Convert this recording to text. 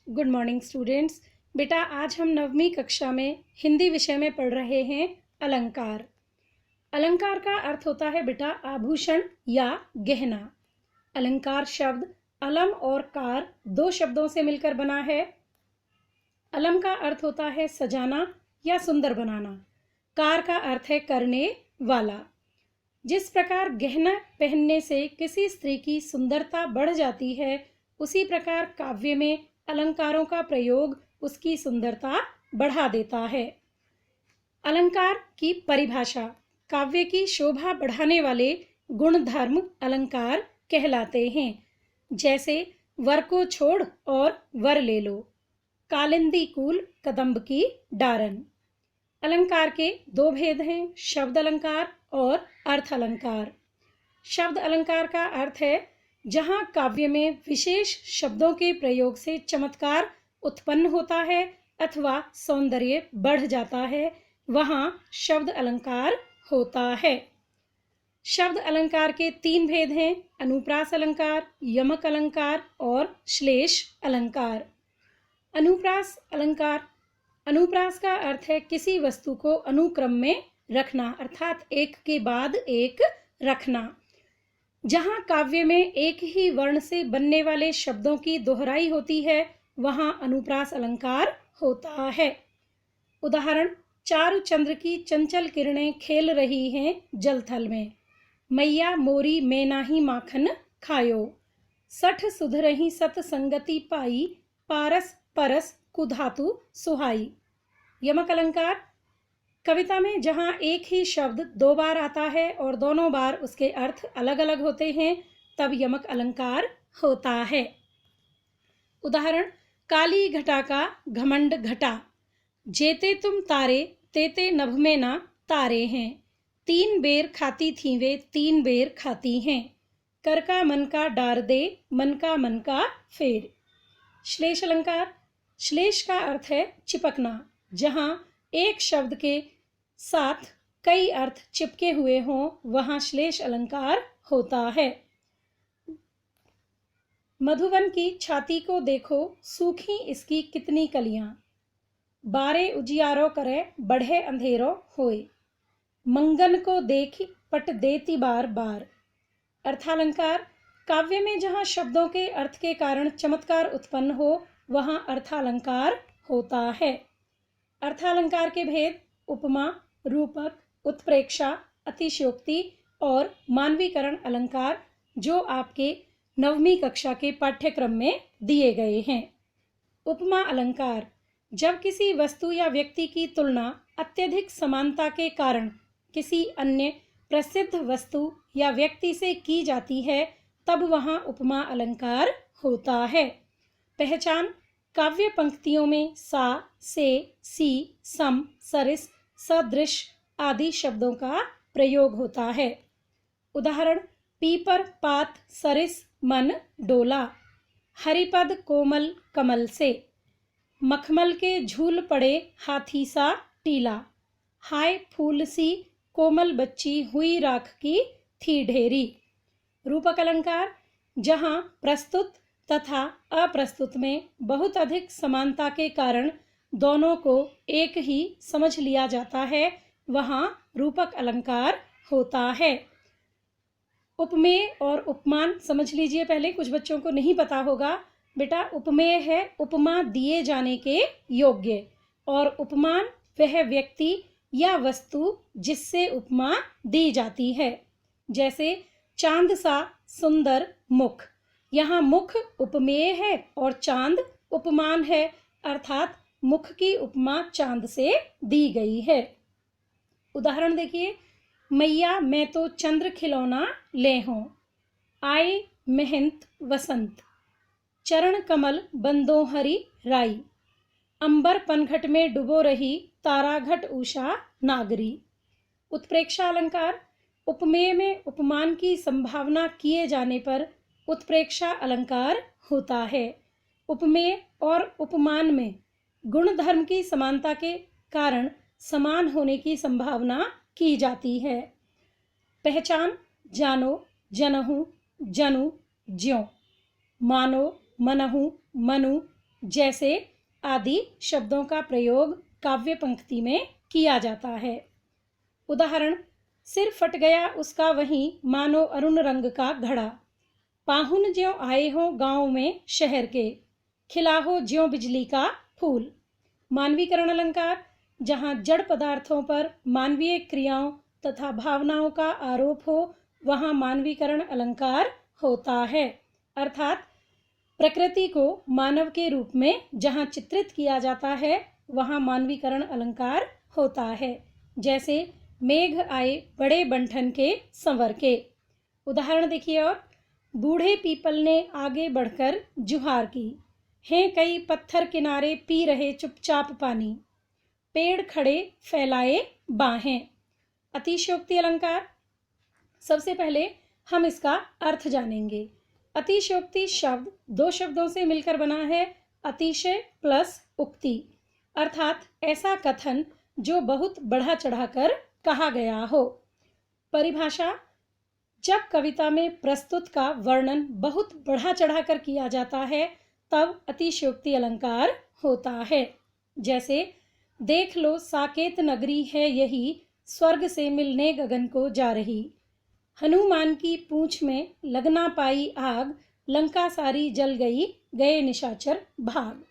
Good morning students. बेटा आज हम 9वीं कक्षा में हिंदी विषय में पढ़ रहे हैं अलंकार। अलंकार का अर्थ होता है बेटा आभूषण या गहना। अलंकार शब्द अलम और कार दो शब्दों से मिलकर बना है। अलम का अर्थ होता है सजाना या सुंदर बनाना। कार का अर्थ है करने वाला। जिस प्रकार गहना पहनने से किसी स्त्री की सुंदरता बढ़ जाती है, उसी प्रकार काव्य में अलंकारों का प्रयोग उसकी सुंदरता बढ़ा देता है। अलंकार की परिभाषा। काव्य की शोभा बढ़ाने वाले गुण धर्म अलंकार कहलाते हैं। जैसे वर को छोड़ और वर ले लो, कालिंदी कूल कदम्ब की डारन। अलंकार के दो भेद हैं, शब्द अलंकार और अर्थ अलंकार। शब्द अलंकार का अर्थ है जहाँ काव्य में विशेष शब्दों के प्रयोग से चमत्कार उत्पन्न होता है अथवा सौंदर्य बढ़ जाता है, वहाँ शब्द अलंकार होता है। शब्द अलंकार के तीन भेद हैं, अनुप्रास अलंकार, यमक अलंकार और श्लेष अलंकार। अनुप्रास अलंकार। अनुप्रास का अर्थ है किसी वस्तु को अनुक्रम में रखना, अर्थात एक के बाद एक रखना। जहाँ काव्य में एक ही वर्ण से बनने वाले शब्दों की दोहराई होती है, वहाँ अनुप्रास अलंकार होता है। उदाहरण, चारु चंद्र की चंचल किरणें खेल रही हैं जलथल में, मैया मोरी में नाही माखन खायो, सठ सुधरही सत संगति पाई, पारस परस कुधातु सुहाई। यमक अलंकार। कविता में जहाँ एक ही शब्द दो बार आता है और दोनों बार उसके अर्थ अलग अलग होते हैं, तब यमक अलंकार होता है। उदाहरण, काली घटा का घमंड घटा, जेते तुम तारे तेते नभ में ना तारे हैं, तीन बेर खाती थी वे तीन बेर खाती हैं, कर का मन का डार दे मन का फेर। श्लेष अलंकार। श्लेष का अर्थ है चिपकना। जहाँ एक शब्द के साथ कई अर्थ चिपके हुए हों, वहाँ श्लेष अलंकार होता है। मधुवन की छाती को देखो, सूखी इसकी कितनी कलियां, बारे उजियारो करे बढ़े अंधेरो होए, मंगन को देख पट देती बार बार। अर्थालंकार। काव्य में जहाँ शब्दों के अर्थ के कारण चमत्कार उत्पन्न हो, वहाँ अर्थालंकार होता है। अर्थालंकार के भेद उपमा, रूपक, उत्प्रेक्षा, अतिशयोक्ति और मानवीकरण अलंकार, जो आपके 9वीं कक्षा के पाठ्यक्रम में दिए गए हैं। उपमा अलंकार। जब किसी वस्तु या व्यक्ति की तुलना अत्यधिक समानता के कारण किसी अन्य प्रसिद्ध वस्तु या व्यक्ति से की जाती है, तब वहाँ उपमा अलंकार होता है। पहचान। काव्य पंक्तियों में सा, से, सी, सम, सरिस, सदृश आदि शब्दों का प्रयोग होता है। उदाहरण, पीपर पात सरिस मन डोला, हरिपद कोमल कमल से, मखमल के झूल पड़े हाथी सा टीला, हाय फूल सी कोमल बच्ची हुई राख की थी ढेरी। रूपक अलंकार। जहाँ प्रस्तुत तथा अप्रस्तुत में बहुत अधिक समानता के कारण दोनों को एक ही समझ लिया जाता है, वहाँ रूपक अलंकार होता है। उपमेय और उपमान समझ लीजिए पहले, कुछ बच्चों को नहीं पता होगा। बेटा, उपमेय है उपमा दिए जाने के योग्य, और उपमान वह व्यक्ति या वस्तु जिससे उपमा दी जाती है। जैसे चांद सा सुंदर मुख, यहाँ मुख उपमेय है और चांद उपमान है, अर्थात मुख की उपमा चांद से दी गई है। उदाहरण देखिए, मैया मैं तो चंद्र खिलौना ले हों, आए महंत वसंत, चरण कमल बंदो हरी राई, अंबर पनघट में डुबो रही तारा घट उषा नागरी। उत्प्रेक्षा अलंकार। उपमेय में उपमान की संभावना किए जाने पर उत्प्रेक्षा अलंकार होता है। उपमेय और उपमान में गुण धर्म की समानता के कारण समान होने की संभावना की जाती है। पहचान। जानो जनहु जनु ज्यों, मानो मनहु मनु जैसे आदि शब्दों का प्रयोग काव्य पंक्ति में किया जाता है। उदाहरण, सिर फट गया उसका वहीं मानो अरुण रंग का घड़ा, पाहुन ज्यों आए हो गांव में शहर के, खिला हो ज्यों बिजली का फूल। मानवीकरण अलंकार, जहाँ जड़ पदार्थों पर मानवीय क्रियाओं तथा भावनाओं का आरोप हो वहाँ मानवीकरण अलंकार होता है। अर्थात प्रकृति को मानव के रूप में जहाँ चित्रित किया जाता है वहाँ मानवीकरण अलंकार होता है। जैसे मेघ आए बड़े बंठन के संवर के। उदाहरण देखिए, और बूढ़े पीपल ने आगे बढ़कर जुहार की, हैं कई पत्थर किनारे पी रहे चुपचाप पानी, पेड़ खड़े फैलाए बाहें। अतिशयोक्ति अलंकार, सबसे पहले हम इसका अर्थ जानेंगे। अतिशयोक्ति शब्द दो शब्दों से मिलकर बना है, अतिशय प्लस उक्ति, अर्थात ऐसा कथन जो बहुत बढ़ा चढ़ाकर कहा गया हो। परिभाषा, जब कविता में प्रस्तुत का वर्णन बहुत बढ़ा चढ़ाकर किया जाता है तब अतिशयोक्ति अलंकार होता है। जैसे, देख लो साकेत नगरी है यही, स्वर्ग से मिलने गगन को जा रही, हनुमान की पूंछ में लगना पाई आग, लंका सारी जल गई, गए निशाचर भाग।